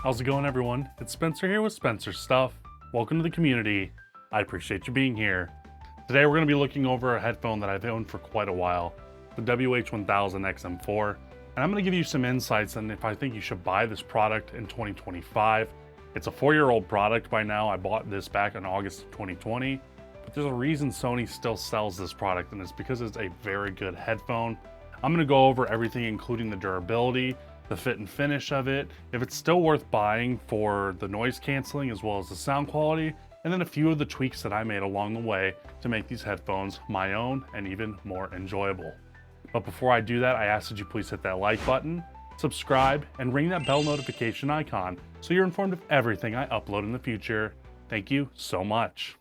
How's it going, everyone? It's Spencer here with Spencer Stuff. Welcome to the community. I appreciate you being here. Today we're going to be looking over a headphone that I've owned for quite a while, the WH-1000XM4, and I'm going to give you some insights on if I think you should buy this product in 2025. It's a 4-year-old product by now. I bought this back in August of 2020, but there's a reason Sony still sells this product, and it's because it's a very good headphone. I'm going to go over everything, including the durability, the fit and finish of it, if it's still worth buying for the noise canceling as well as the sound quality, and then a few of the tweaks that I made along the way to make these headphones my own and even more enjoyable. But before I do that, I ask that you please hit that like button, subscribe, and ring that bell notification icon so you're informed of everything I upload in the future. Thank you so much.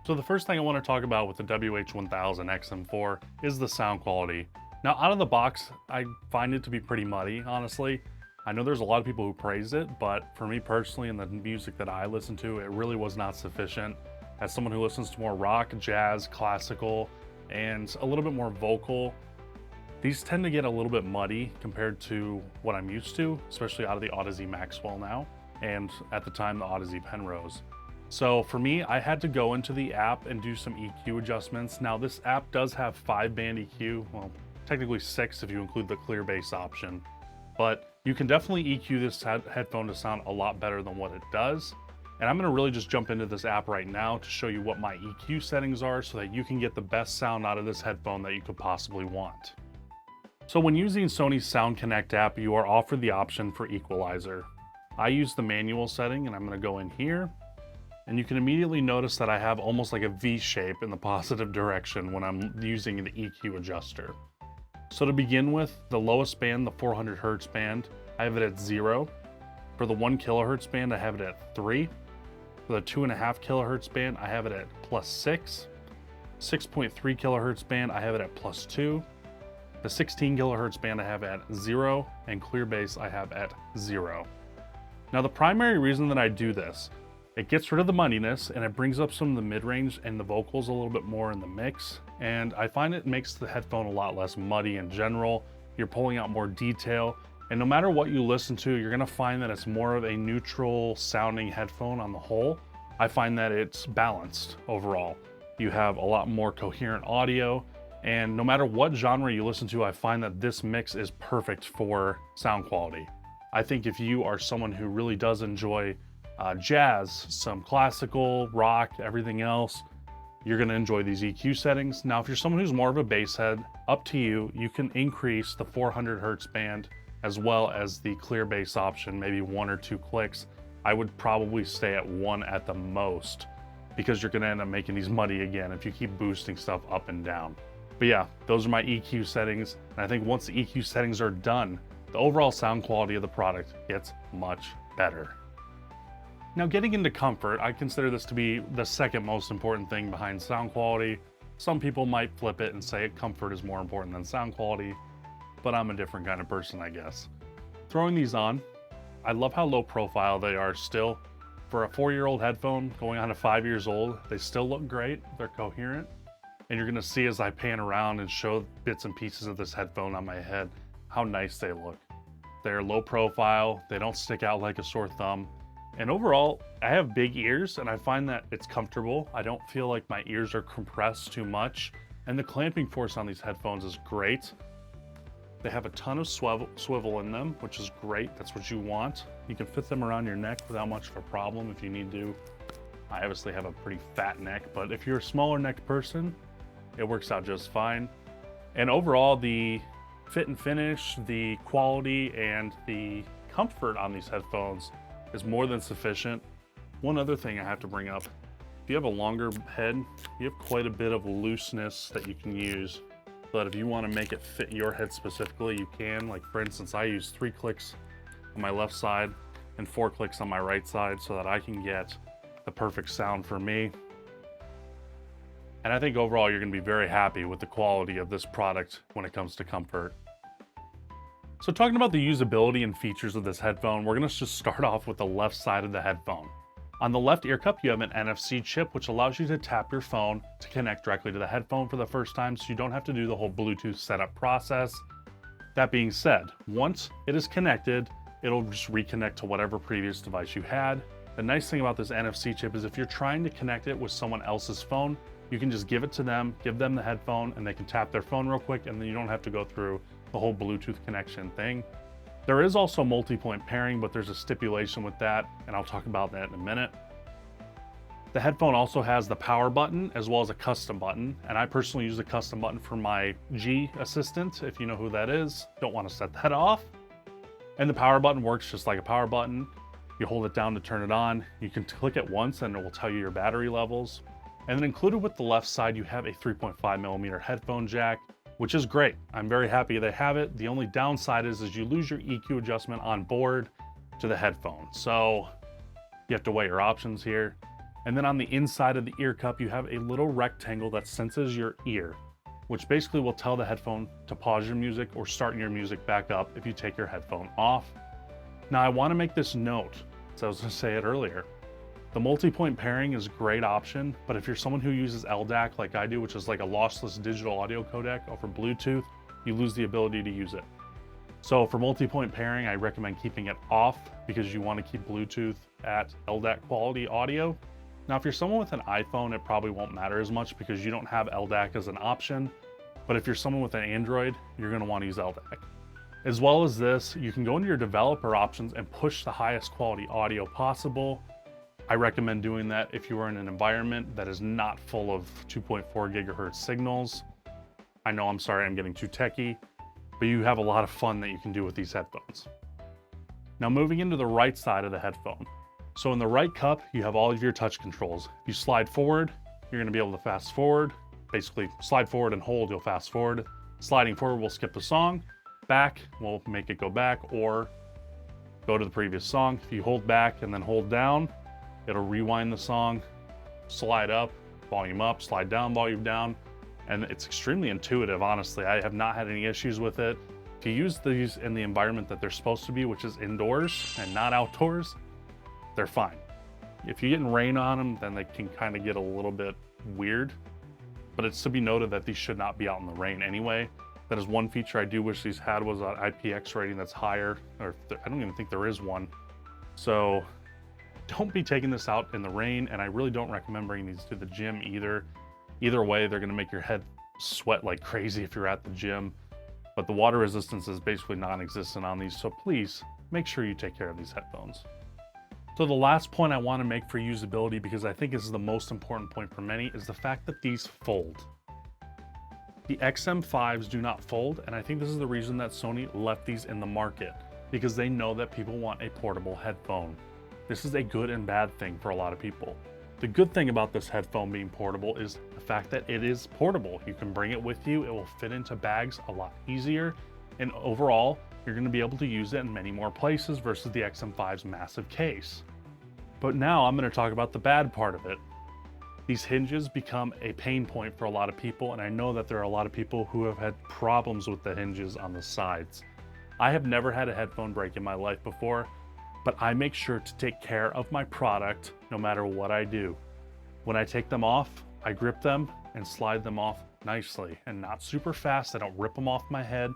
So the first thing I want to talk about with the WH-1000XM4 is the sound quality. Now, out of the box, I find it to be pretty muddy, honestly. I know there's a lot of people who praise it, but for me personally and the music that I listen to, it really was not sufficient. As someone who listens to more rock, jazz, classical, and a little bit more vocal, these tend to get a little bit muddy compared to what I'm used to, especially out of the Audeze Maxwell now, and at the time, the Audeze Penrose. So for me, I had to go into the app and do some EQ adjustments. Now this app does have 5-band EQ, well, technically 6 if you include the clear bass option, but you can definitely EQ this headphone to sound a lot better than what it does. And I'm gonna really just jump into this app right now to show you what my EQ settings are so that you can get the best sound out of this headphone that you could possibly want. So when using Sony's Sound Connect app, you are offered the option for equalizer. I use the manual setting and I'm gonna go in here. And you can immediately notice that I have almost like a V shape in the positive direction when I'm using the EQ adjuster. So to begin with, the lowest band, the 400 Hertz band, I have it at 0. For the 1 kilohertz band, I have it at 3. For the 2.5 kilohertz band, I have it at +6. 6.3 kilohertz band, I have it at +2. The 16 kilohertz band, I have at 0. And clear bass, I have at 0. Now the primary reason that I do this, it gets rid of the muddiness and it brings up some of the mid-range and the vocals a little bit more in the mix. And I find it makes the headphone a lot less muddy in general. You're pulling out more detail. And no matter what you listen to, you're gonna find that it's more of a neutral sounding headphone on the whole. I find that it's balanced overall. You have a lot more coherent audio. And no matter what genre you listen to, I find that this mix is perfect for sound quality. I think if you are someone who really does enjoy jazz, some classical, rock, everything else, you're going to enjoy these EQ settings. Now, if you're someone who's more of a bass head, up to you. You can increase the 400 Hertz band as well as the clear bass option, maybe 1 or 2 clicks. I would probably stay at 1 at the most because you're going to end up making these muddy again if you keep boosting stuff up and down. But yeah, those are my EQ settings. And I think once the EQ settings are done, the overall sound quality of the product gets much better. Now, getting into comfort, I consider this to be the second most important thing behind sound quality. Some people might flip it and say comfort is more important than sound quality, but I'm a different kind of person, I guess. Throwing these on, I love how low profile they are still. For a 4-year-old headphone going on to 5 years old, they still look great, they're coherent. And you're gonna see as I pan around and show bits and pieces of this headphone on my head, how nice they look. They're low profile, they don't stick out like a sore thumb. And overall, I have big ears and I find that it's comfortable. I don't feel like my ears are compressed too much. And the clamping force on these headphones is great. They have a ton of swivel in them, which is great. That's what you want. You can fit them around your neck without much of a problem if you need to. I obviously have a pretty fat neck, but if you're a smaller necked person, it works out just fine. And overall, the fit and finish, the quality, and the comfort on these headphones is more than sufficient. One other thing I have to bring up, if you have a longer head, you have quite a bit of looseness that you can use. So that if you want to make it fit your head specifically, you can. Like for instance, I use 3 clicks on my left side and 4 clicks on my right side so that I can get the perfect sound for me. And I think overall you're going to be very happy with the quality of this product when it comes to comfort. So talking about the usability and features of this headphone, we're gonna just start off with the left side of the headphone. On the left ear cup, you have an NFC chip, which allows you to tap your phone to connect directly to the headphone for the first time, so you don't have to do the whole Bluetooth setup process. That being said, once it is connected, it'll just reconnect to whatever previous device you had. The nice thing about this NFC chip is if you're trying to connect it with someone else's phone, you can just give it to them, give them the headphone, and they can tap their phone real quick, and then you don't have to go through the whole Bluetooth connection thing. There is also multi-point pairing, but there's a stipulation with that, and I'll talk about that in a minute. The headphone also has the power button as well as a custom button, and I personally use the custom button for my G Assistant, if you know who that is. Don't want to set that off. And the power button works just like a power button. You hold it down to turn it on. You can click it once and it will tell you your battery levels. And then included with the left side, you have a 3.5mm headphone jack, which is great. I'm very happy they have it. The only downside is you lose your EQ adjustment on board to the headphone. So you have to weigh your options here. And then on the inside of the ear cup, you have a little rectangle that senses your ear, which basically will tell the headphone to pause your music or start your music back up if you take your headphone off. Now I want to make this note, so I was going to say it earlier. The multi-point pairing is a great option, but if you're someone who uses LDAC like I do, which is like a lossless digital audio codec over Bluetooth, you lose the ability to use it. So for multi-point pairing, I recommend keeping it off because you want to keep Bluetooth at LDAC quality audio. Now, if you're someone with an iPhone, it probably won't matter as much because you don't have LDAC as an option. But if you're someone with an Android, you're going to want to use LDAC. As well as this, you can go into your developer options and push the highest quality audio possible. I recommend doing that if you are in an environment that is not full of 2.4 gigahertz signals. I know, I'm sorry, I'm getting too techie, but you have a lot of fun that you can do with these headphones. Now moving into the right side of the headphone. So in the right cup, you have all of your touch controls. If you slide forward, you're gonna be able to fast forward. Basically, slide forward and hold, you'll fast forward. Sliding forward will skip the song. Back will make it go back or go to the previous song. If you hold back and then hold down, it'll rewind the song, slide up, slide down, volume down. And it's extremely intuitive, honestly. I have not had any issues with it. If you use these in the environment that they're supposed to be, which is indoors and not outdoors, they're fine. If you get rain on them, then they can kind of get a little bit weird. But it's to be noted that these should not be out in the rain anyway. That is one feature I do wish these had, was an IPX rating that's higher, or I don't even think there is one. So don't be taking this out in the rain, and I really don't recommend bringing these to the gym either. Either way, they're gonna make your head sweat like crazy if you're at the gym. But the water resistance is basically non-existent on these, so please make sure you take care of these headphones. So the last point I want to make for usability, because I think this is the most important point for many, is the fact that these fold. The XM5s do not fold, and I think this is the reason that Sony left these in the market, because they know that people want a portable headphone. This is a good and bad thing for a lot of people. The good thing about this headphone being portable is the fact that it is portable. You can bring it with you, it will fit into bags a lot easier, and overall, you're going to be able to use it in many more places versus the XM5's massive case. But now I'm going to talk about the bad part of it. These hinges become a pain point for a lot of people, and I know that there are a lot of people who have had problems with the hinges on the sides. I have never had a headphone break in my life before, but I make sure to take care of my product no matter what I do. When I take them off, I grip them and slide them off nicely and not super fast. I don't rip them off my head.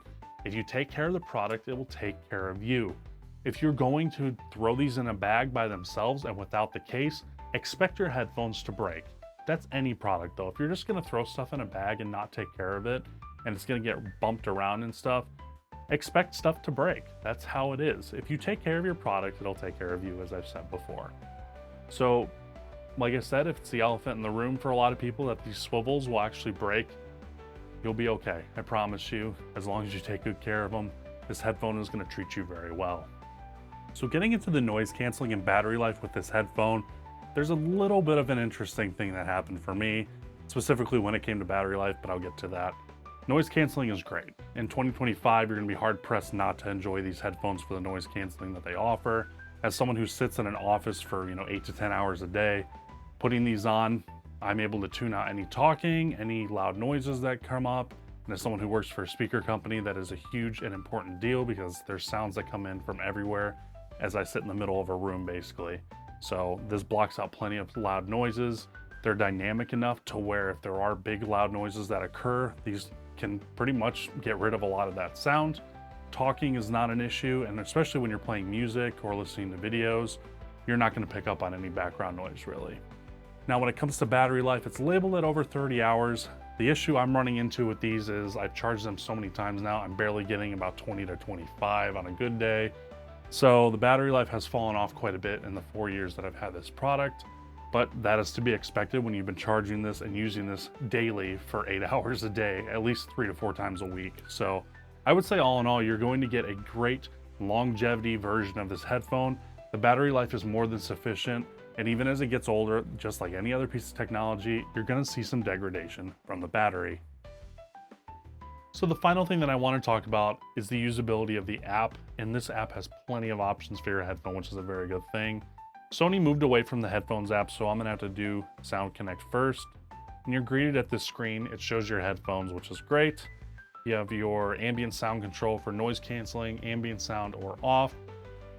If you take care of the product, it will take care of you. If you're going to throw these in a bag by themselves and without the case, expect your headphones to break. That's any product though. If you're just gonna throw stuff in a bag and not take care of it, and it's gonna get bumped around and stuff, expect stuff to break. That's how it is. If you take care of your product, it'll take care of you, as I've said before. So, like I said, if it's the elephant in the room for a lot of people that these swivels will actually break, you'll be okay. I promise you, as long as you take good care of them, this headphone is gonna treat you very well. So getting into the noise canceling and battery life with this headphone, there's a little bit of an interesting thing that happened for me, specifically when it came to battery life, but I'll get to that. Noise canceling is great. In 2025, you're gonna be hard pressed not to enjoy these headphones for the noise canceling that they offer. As someone who sits in an office for 8 to 10 hours a day, putting these on, I'm able to tune out any talking, any loud noises that come up. And as someone who works for a speaker company, that is a huge and important deal because there's sounds that come in from everywhere as I sit in the middle of a room basically. So this blocks out plenty of loud noises. They're dynamic enough to where if there are big loud noises that occur, these can pretty much get rid of a lot of that sound. Talking is not an issue, and especially when you're playing music or listening to videos, you're not going to pick up on any background noise really. Now when it comes to battery life, it's labeled at over 30 hours. The issue I'm running into with these is I've charged them so many times now, I'm barely getting about 20 to 25 on a good day. So the battery life has fallen off quite a bit in the 4 years that I've had this product, but that is to be expected when you've been charging this and using this daily for 8 hours a day, at least 3 to 4 times a week. So I would say all in all, you're going to get a great longevity version of this headphone. The battery life is more than sufficient. And even as it gets older, just like any other piece of technology, you're gonna see some degradation from the battery. So the final thing that I want to talk about is the usability of the app. And this app has plenty of options for your headphone, which is a very good thing. Sony moved away from the headphones app, so I'm gonna have to do Sound Connect first. And you're greeted at this screen. It shows your headphones, which is great. You have your ambient sound control for noise canceling, ambient sound or off.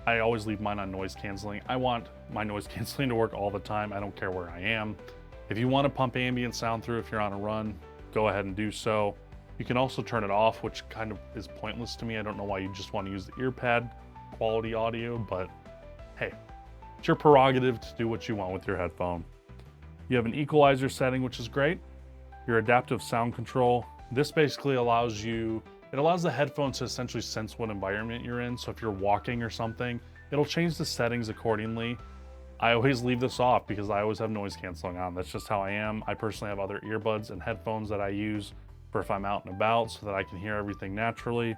I always leave mine on noise canceling. I want my noise canceling to work all the time. I don't care where I am. If you want to pump ambient sound through if you're on a run, go ahead and do so. You can also turn it off, which kind of is pointless to me. I don't know why you just want to use the earpad quality audio, but hey, it's your prerogative to do what you want with your headphone. You have an equalizer setting, which is great. Your adaptive sound control. This basically allows the headphones to essentially sense what environment you're in. So if you're walking or something, it'll change the settings accordingly. I always leave this off because I always have noise canceling on. That's just how I am. I personally have other earbuds and headphones that I use for if I'm out and about so that I can hear everything naturally.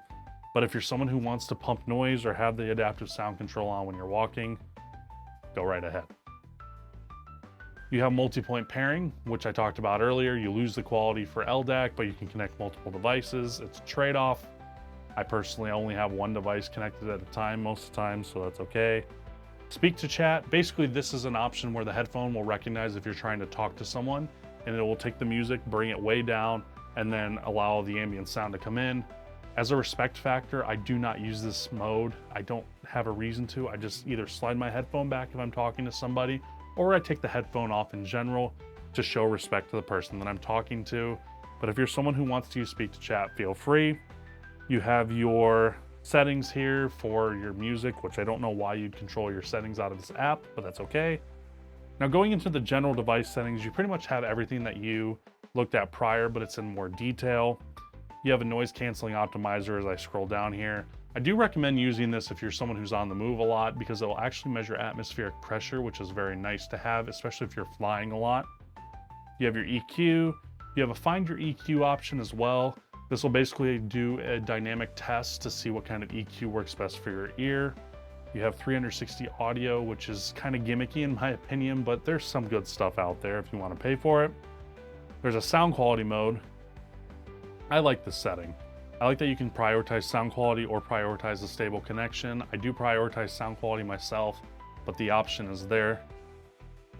But if you're someone who wants to pump noise or have the adaptive sound control on when you're walking, go right ahead. You have multi-point pairing, which I talked about earlier. You lose the quality for LDAC, but you can connect multiple devices. It's a trade-off. I personally only have one device connected at a time most of the time, so that's okay. Speak to chat. Basically, this is an option where the headphone will recognize if you're trying to talk to someone, and it will take the music, bring it way down, and then allow the ambient sound to come in. As a respect factor, I do not use this mode. I don't have a reason to. I just either slide my headphone back if I'm talking to somebody, or I take the headphone off in general to show respect to the person that I'm talking to. But if you're someone who wants to use speak to chat, feel free. You have your settings here for your music, which I don't know why you'd control your settings out of this app, but that's okay. Now going into the general device settings, you pretty much have everything that you looked at prior, but it's in more detail. You have a noise canceling optimizer as I scroll down here. I do recommend using this if you're someone who's on the move a lot because it will actually measure atmospheric pressure, which is very nice to have, especially if you're flying a lot. You have your EQ. You have a find your EQ option as well. This will basically do a dynamic test to see what kind of EQ works best for your ear. You have 360 audio, which is kind of gimmicky in my opinion, but there's some good stuff out there if you want to pay for it. There's a sound quality mode. I like this setting. I like that you can prioritize sound quality or prioritize a stable connection. I do prioritize sound quality myself, but the option is there.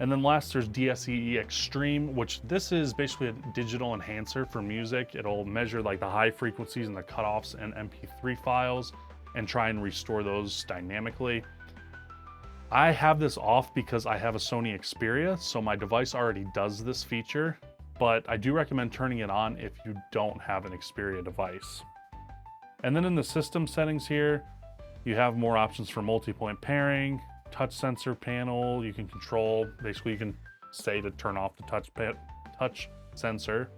And then last, there's DSEE Extreme, which this is basically a digital enhancer for music. It'll measure like the high frequencies and the cutoffs in MP3 files and try and restore those dynamically. I have this off because I have a Sony Xperia, so my device already does this feature, but I do recommend turning it on if you don't have an Xperia device. And then in the system settings here, you have more options for multi-point pairing, touch sensor panel. You can control, basically you can say to turn off the touch sensor.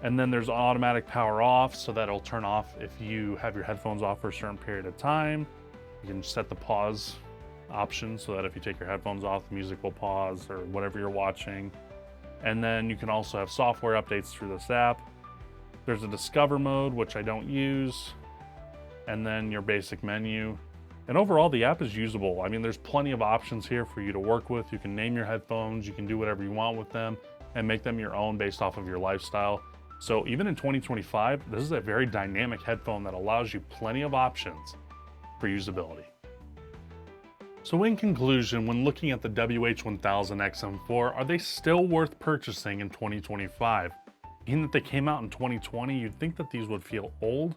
And then there's automatic power off, so that it'll turn off if you have your headphones off for a certain period of time. You can set the pause option so that if you take your headphones off, the music will pause or whatever you're watching. And then you can also have software updates through this app. There's a discover mode, which I don't use. And then your basic menu. And overall, the app is usable. I mean, there's plenty of options here for you to work with. You can name your headphones, you can do whatever you want with them and make them your own based off of your lifestyle. So even in 2025, this is a very dynamic headphone that allows you plenty of options for usability. So in conclusion, when looking at the WH-1000XM4, are they still worth purchasing in 2025? Being that they came out in 2020, you'd think that these would feel old,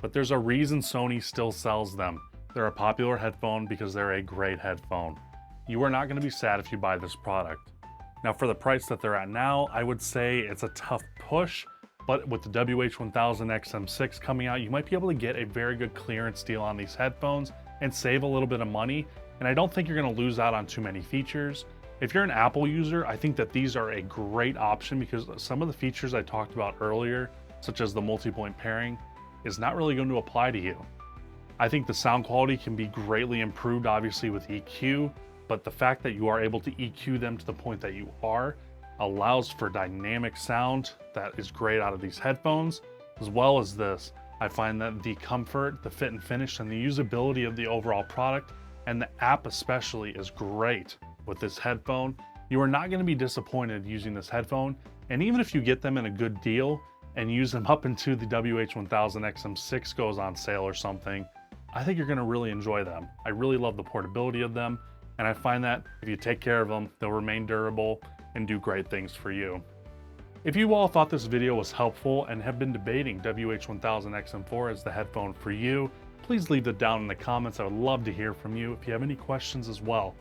but there's a reason Sony still sells them. They're a popular headphone because they're a great headphone. you are not going to be sad if you buy this product. Now for the price that they're at now, I would say it's a tough push, but with the WH-1000XM6 coming out, you might be able to get a very good clearance deal on these headphones and save a little bit of money. And I don't think you're going to lose out on too many features. If you're an Apple user, I think that these are a great option because some of the features I talked about earlier, such as the multi-point pairing, is not really going to apply to you. I think the sound quality can be greatly improved, obviously, with EQ, but the fact that you are able to EQ them to the point that you are allows for dynamic sound that is great out of these headphones, as well as this. I find that the comfort, the fit and finish, and the usability of the overall product, and the app especially, is great with this headphone. You are not going to be disappointed using this headphone, and even if you get them in a good deal and use them up into the WH-1000XM6 goes on sale or something, I think you're going to really enjoy them. I really love the portability of them, and I find that if you take care of them, they'll remain durable and do great things for you. If you all thought this video was helpful and have been debating WH-1000XM4 as the headphone for you, please leave it down in the comments. I would love to hear from you. If you have any questions as well,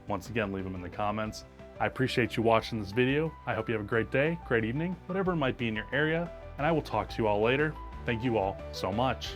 once again, leave them in the comments. I appreciate you watching this video. I hope you have a great day, great evening, whatever it might be in your area, and I will talk to you all later. Thank you all so much.